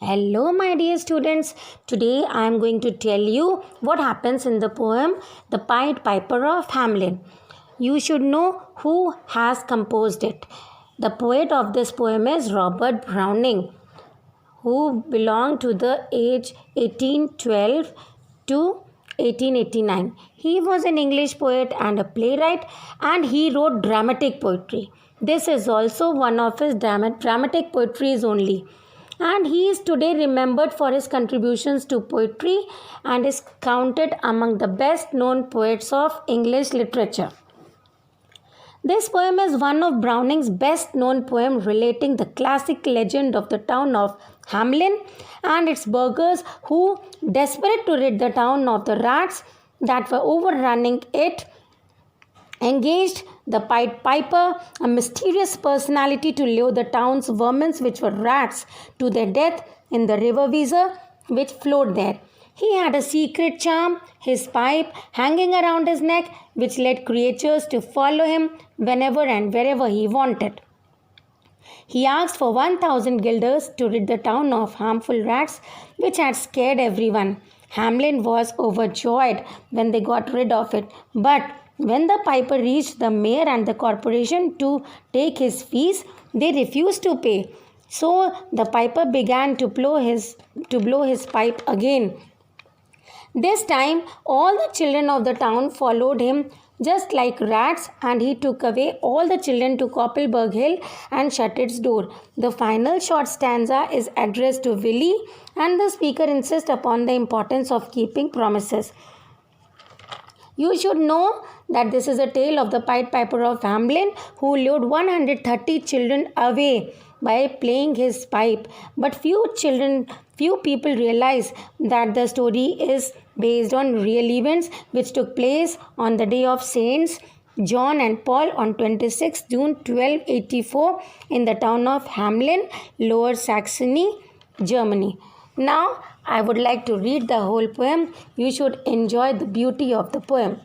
Hello, my dear students. Today I am going to tell you what happens in the poem The Pied Piper of Hamelin. You should know who has composed it. The poet of this poem is Robert Browning, who belonged to the age 1812 to 1889. He was an English poet and a playwright, and he wrote dramatic poetry. This is also one of his dramatic poetries only, and he is today remembered for his contributions to poetry and is counted among the best known poets of English literature. This poem is one of Browning's best known poems relating the classic legend of the town of Hamelin and its burghers who, desperate to rid the town of the rats that were overrunning it, engaged the Pied Piper, a mysterious personality, to lure the town's vermin, which were rats, to their death in the river Weser, which flowed there. He had a secret charm, his pipe, hanging around his neck, which led creatures to follow him whenever and wherever he wanted. He asked for 1,000 guilders to rid the town of harmful rats, which had scared everyone. Hamelin was overjoyed when they got rid of it, but when the piper reached the mayor and the corporation to take his fees, they refused to pay. So the piper began to blow his pipe again. This time, all the children of the town followed him just like rats, and he took away all the children to Koppelberg Hill and shut its door. The final short stanza is addressed to Willie, and the speaker insists upon the importance of keeping promises. You should know that this is a tale of the Pied Piper of Hamelin, who lured 130 children away by playing his pipe. But few people realize that the story is based on real events which took place on the day of Saints John and Paul on 26 June 1284 in the town of Hamelin, Lower Saxony, Germany. Now, I would like to read the whole poem. You should enjoy the beauty of the poem.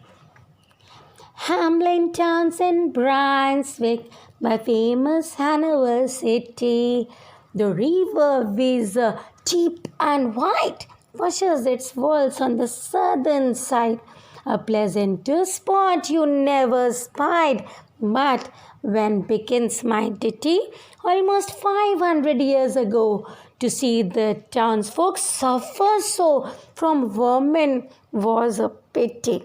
Hamelin towns in Brunswick, my famous Hanover city. The river Weser, deep and wide, washes its walls on the southern side. A pleasanter spot you never spied. But when begins my ditty, almost 500 years ago, to see the townsfolk suffer so from vermin was a pity.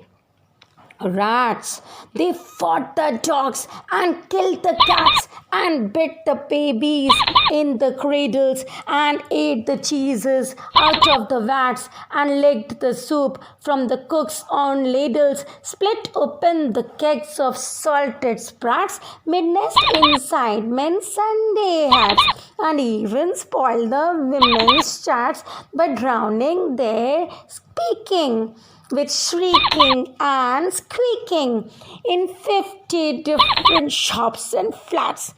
Rats, they fought the dogs and killed the cats and bit the babies in the cradles and ate the cheeses out of the vats and licked the soup from the cook's own ladles, split open the kegs of salted sprats, made nest inside men's Sunday hats, and even spoiled the women's chats by drowning their speaking with shrieking and squeaking in 50 different shops and flats.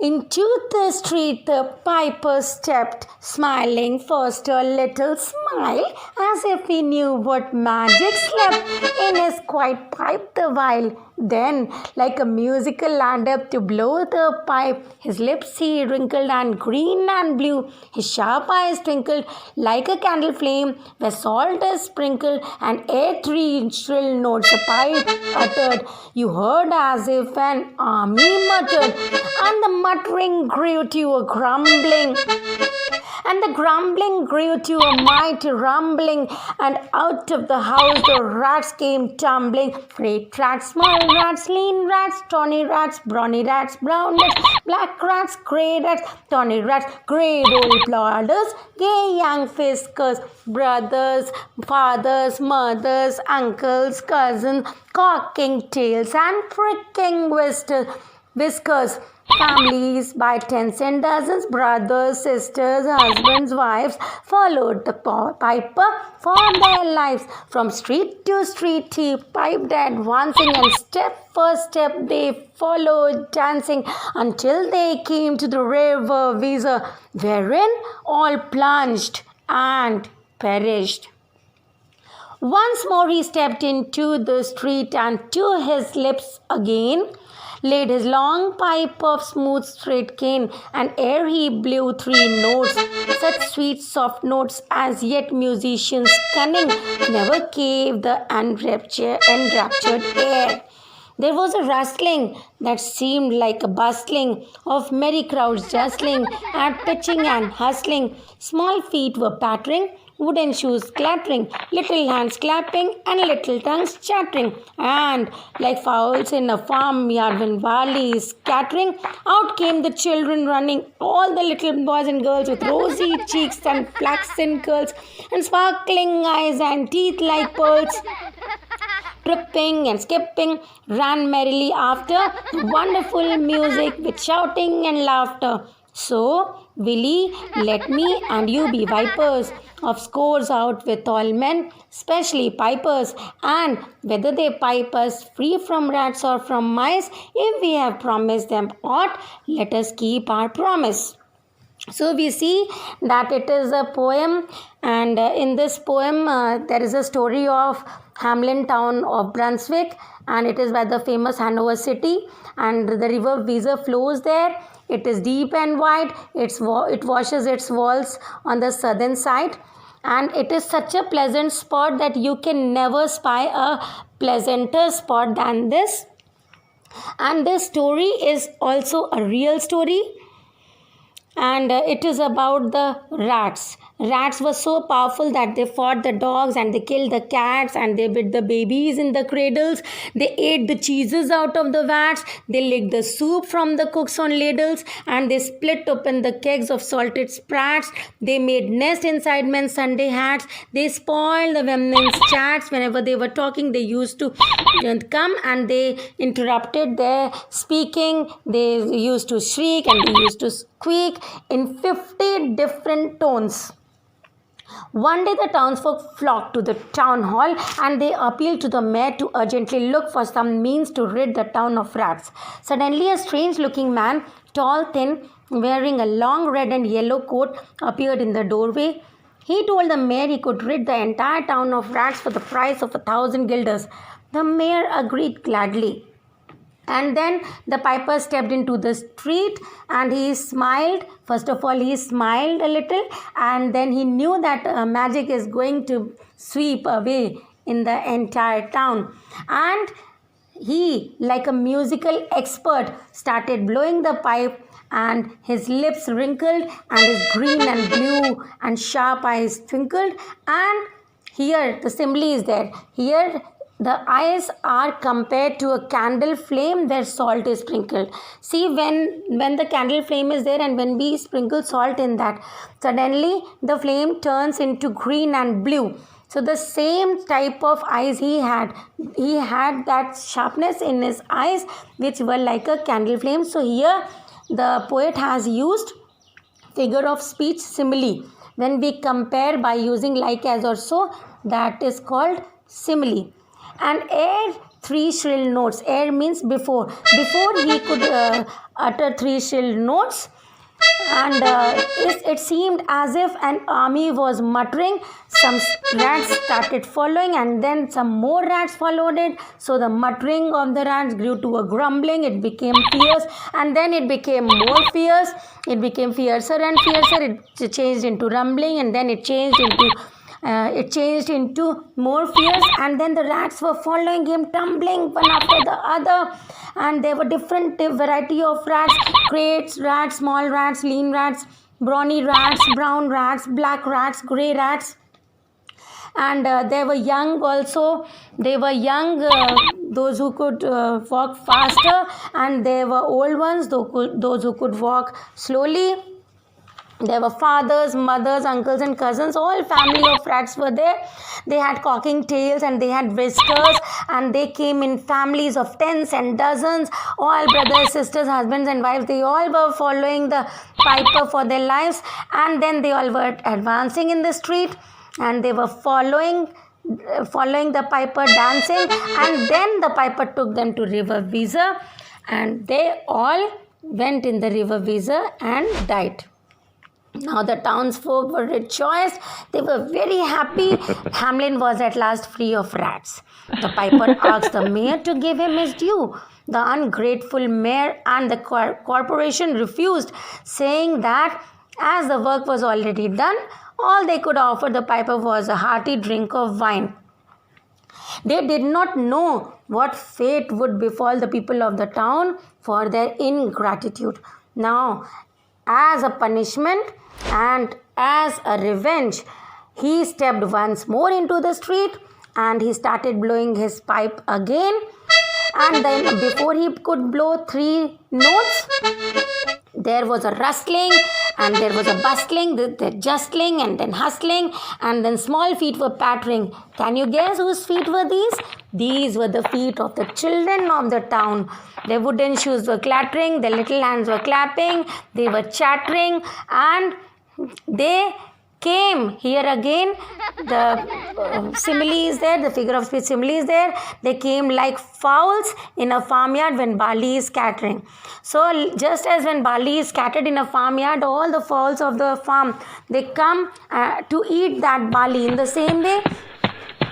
Into the street the piper stepped, smiling first a little smile, as if he knew what magic slept in his quiet pipe the while. Then, like a musical lander to blow the pipe, his lips he wrinkled and green and blue. His sharp eyes twinkled like a candle flame, where salt is sprinkled, and ere three shrill notes the pipe uttered, you heard as if an army muttered, and the muttering grew to a grumbling. And the grumbling grew to a mighty rumbling, and out of the house the rats came tumbling. Great rats, small rats, lean rats, tawny rats, brawny rats, brown rats, black rats, grey rats, tawny rats, grave old plodders, gay young fiskers, brothers, fathers, mothers, uncles, cousins, cocking tails and pricking whiskers. Families by tens and dozens, brothers, sisters, husbands, wives, followed the piper for their lives. From street to street he piped advancing, and step for step they followed dancing, until they came to the river Weser, wherein all plunged and perished. Once more he stepped into the street, and to his lips again laid his long pipe of smooth straight cane, and ere he blew three notes, such sweet soft notes as yet musicians cunning never caved the enraptured air. There was a rustling that seemed like a bustling of merry crowds jostling and pitching and hustling. Small feet were pattering, wooden shoes clattering, little hands clapping, and little tongues chattering. And like fowls in a farmyard when barley is scattering, out came the children running, all the little boys and girls with rosy cheeks and flaxen curls, and sparkling eyes and teeth like pearls, tripping and skipping, ran merrily after the wonderful music with shouting and laughter. So, Willie, let me and you be vipers of scores out with all men, especially pipers, and whether they pipe us free from rats or from mice, if we have promised them aught, let us keep our promise. So we see that it is a poem, and in this poem there is a story of Hamelin town of Brunswick, and it is by the famous Hanover city, and the river Weser flows there. It is deep and wide. It washes its walls on the southern side, and it is such a pleasant spot that you can never spy a pleasanter spot than this. And this story is also a real story, and it is about the rats. Rats were so powerful that they fought the dogs and they killed the cats and they bit the babies in the cradles. They ate the cheeses out of the vats. They licked the soup from the cooks on ladles, and they split open the kegs of salted sprats. They made nest inside men's Sunday hats. They spoiled the women's chats. Whenever they were talking, they used to come and they interrupted their speaking. They used to shriek and they used to squeak in 50 different tones. One day the townsfolk flocked to the town hall and they appealed to the mayor to urgently look for some means to rid the town of rats. Suddenly a strange looking man, tall, thin, wearing a long red and yellow coat, appeared in the doorway. He told the mayor he could rid the entire town of rats for the price of 1,000 guilders. The mayor agreed gladly. And then the piper stepped into the street and he smiled. First of all, he smiled a little, and then he knew that magic is going to sweep away in the entire town. And he, like a musical expert, started blowing the pipe, and his lips wrinkled and his green and blue and sharp eyes twinkled. And here the simile is there. Here the eyes are compared to a candle flame where salt is sprinkled. See, when the candle flame is there and when we sprinkle salt in that, suddenly the flame turns into green and blue. So the same type of eyes he had. He had that sharpness in his eyes which were like a candle flame. So here the poet has used figure of speech simile. When we compare by using like as or so, that is called simile. And ere three shrill notes, ere means before he could utter three shrill notes, and it seemed as if an army was muttering. Some rats started following, and then some more rats followed it. So the muttering of the rats grew to a grumbling. It became fierce, and then it became more fierce. It became fiercer and fiercer. It changed into rumbling, and then it changed into more fierce, and then the rats were following him, tumbling one after the other, and there were different variety of rats: great rats, small rats, lean rats, brawny rats, brown rats, black rats, grey rats. And they were young also. They were young, those who could walk faster, and there were old ones, those who could walk slowly. There were fathers, mothers, uncles and cousins. All family of rats were there. They had cocking tails and they had whiskers, and they came in families of tens and dozens. All brothers, sisters, husbands and wives, they all were following the piper for their lives. And then they all were advancing in the street, and they were following the piper dancing. And then the piper took them to river Weser, and they all went in the river Weser and died. Now the townsfolk were rejoiced. They were very happy. Hamelin was at last free of rats. The piper asked the mayor to give him his due. The ungrateful mayor and the corporation refused, saying that as the work was already done, all they could offer the piper was a hearty drink of wine. They did not know what fate would befall the people of the town for their ingratitude. Now, as a punishment and as a revenge, he stepped once more into the street and he started blowing his pipe again. And then, before he could blow 3 notes, there was a rustling and there was a bustling, the justling and then hustling, and then small feet were pattering. Can you guess whose feet were these? These were the feet of the children of the town. Their wooden shoes were clattering, their little hands were clapping, they were chattering, and they came here again. The simile is there, the figure of speech simile is there. They came like fowls in a farmyard when barley is scattering. So just as when barley is scattered in a farmyard, all the fowls of the farm, they come to eat that barley. In the same way,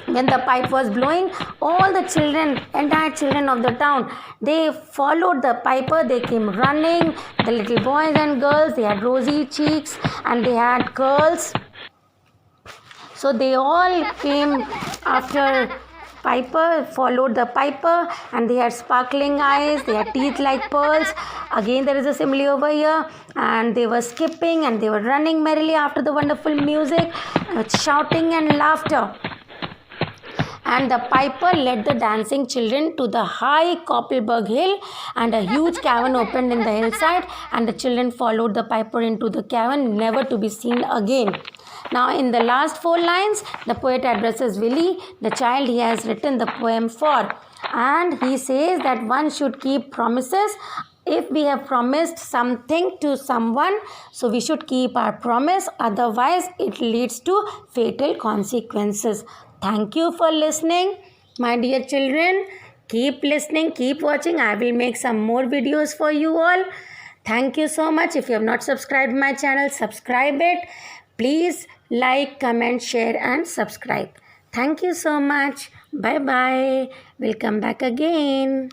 when the pipe was blowing, all the children, entire children of the town, they followed the piper. They came running. The little boys and girls, they had rosy cheeks and they had curls. So they all came after piper, followed the piper, and they had sparkling eyes, they had teeth like pearls. Again there is a simile over here, and they were skipping and they were running merrily after the wonderful music, shouting and laughter. And the piper led the dancing children to the high Koppelberg hill, and a huge cavern opened in the hillside, and the children followed the piper into the cavern, never to be seen again. Now in the last 4 lines, the poet addresses Willie, the child he has written the poem for, and he says that one should keep promises. If we have promised something to someone, so we should keep our promise, otherwise it leads to fatal consequences. Thank you for listening, my dear children. Keep listening, keep watching. I will make some more videos for you all. Thank you so much. If you have not subscribed my channel, subscribe it. Please like, comment, share and subscribe. Thank you so much. Bye bye. We'll come back again.